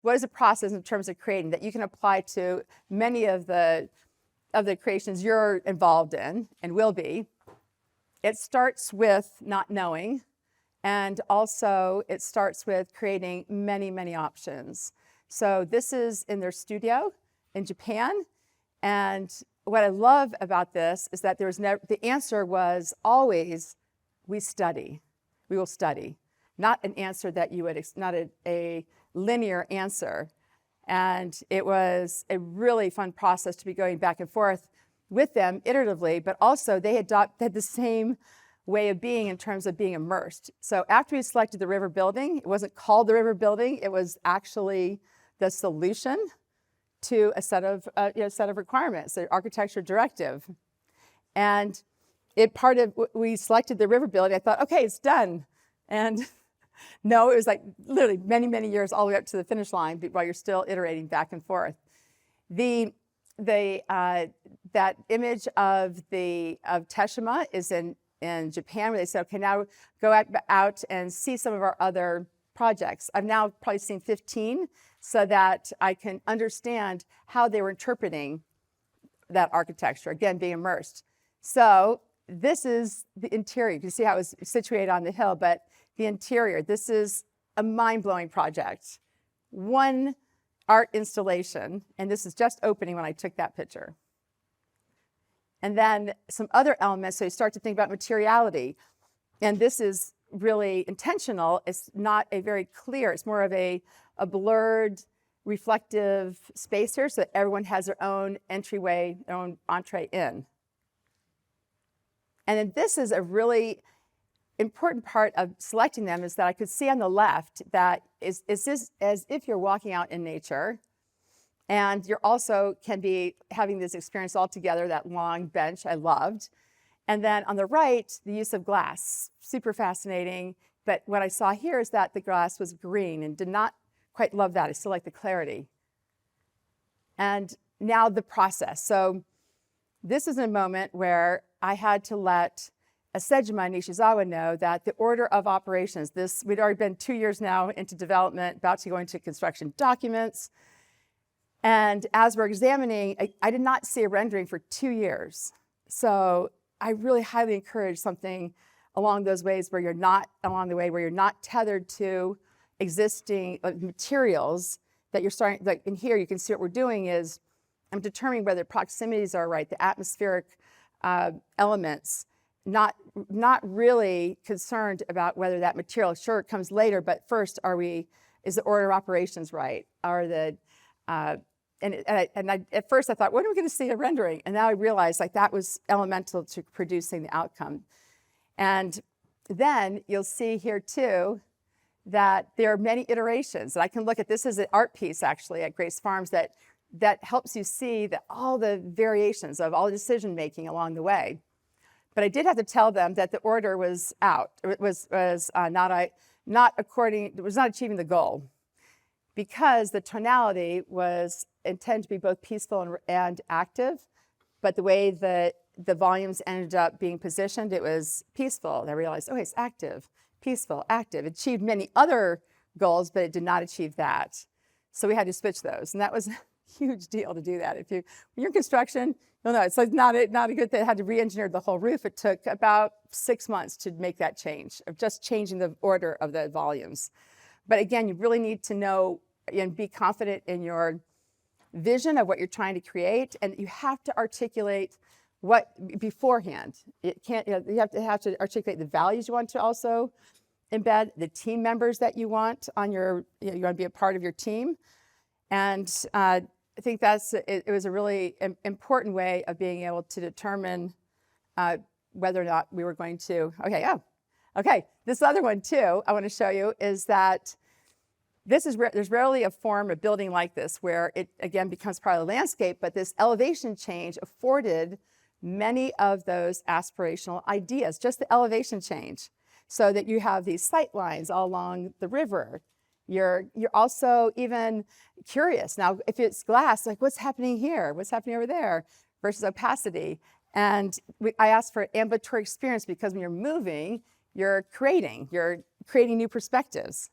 what is the process in terms of creating that you can apply to many of the creations you're involved in and will be. It starts with not knowing, and also it starts with creating many, many options. So this is in their studio in Japan, and what I love about this is that the answer was always, we will study. Not an answer that you would, not a linear answer. And it was a really fun process to be going back and forth with them iteratively, but also they had the same way of being in terms of being immersed. So after we selected the river building, it wasn't called the river building, it was actually the solution to a set of requirements, the architecture directive. And we selected the river building, I thought, okay, it's done. And no, it was like literally many, many years all the way up to the finish line while you're still iterating back and forth. That image of Teshima is in Japan, where they said, okay, now go out and see some of our other projects. I've now probably seen 15 so that I can understand how they were interpreting that architecture, again, being immersed. So this is the interior. You can see how it was situated on the hill, but the interior, this is a mind-blowing project. One art installation, and this is just opening when I took that picture. And then some other elements, so you start to think about materiality. And this is really intentional. It's not a very clear, it's more of a blurred, reflective space here so that everyone has their own entryway, their own entree in. And then this is a really important part of selecting them, is that I could see on the left that is this as if you're walking out in nature, and you're also can be having this experience all together, that long bench I loved. And then on the right, the use of glass, super fascinating. But what I saw here is that the glass was green and did not quite love that. I still like the clarity. And now the process. So this is a moment where I had to let Sejima Nishizawa know that the order of operations, we'd already been 2 years now into development, about to go into construction documents. And as we're examining, I did not see a rendering for 2 years. So I really highly encourage something along those ways where you're not tethered to existing materials that you're starting, like in here, you can see what we're doing is I'm determining whether proximities are right, the atmospheric elements, not really concerned about whether that material, sure, it comes later, but first, is the order of operations right? At first I thought, when are we going to see a rendering? And now I realized like that was elemental to producing the outcome. And then you'll see here too that there are many iterations. And I can look at this as an art piece actually at Grace Farms that helps you see all the variations of all the decision making along the way. But I did have to tell them that the order was out. It was not achieving the goal, because the tonality was intended to be both peaceful and active, but the way that the volumes ended up being positioned, it was peaceful. And I realized, oh, it's active, peaceful, active. It achieved many other goals, but it did not achieve that. So we had to switch those, and that was a huge deal to do that. When you're in construction, you'll know it's like not a good thing. I had to re-engineer the whole roof. It took about 6 months to make that change, of just changing the order of the volumes. But again, you really need to know and be confident in your vision of what you're trying to create, and you have to articulate what beforehand. You have to articulate the values you want to also embed, the team members that you want on you want to be a part of your team. And I think it was a really important way of being able to determine whether or not we were going to, okay. This other one too, I want to show you is that there's rarely a form of building like this where it again becomes part of the landscape, but this elevation change afforded many of those aspirational ideas, just the elevation change, so that you have these sight lines all along the river. You're also even curious. Now, if it's glass, like what's happening here? What's happening over there? Versus opacity. And I asked for ambulatory experience because when you're moving, you're creating new perspectives.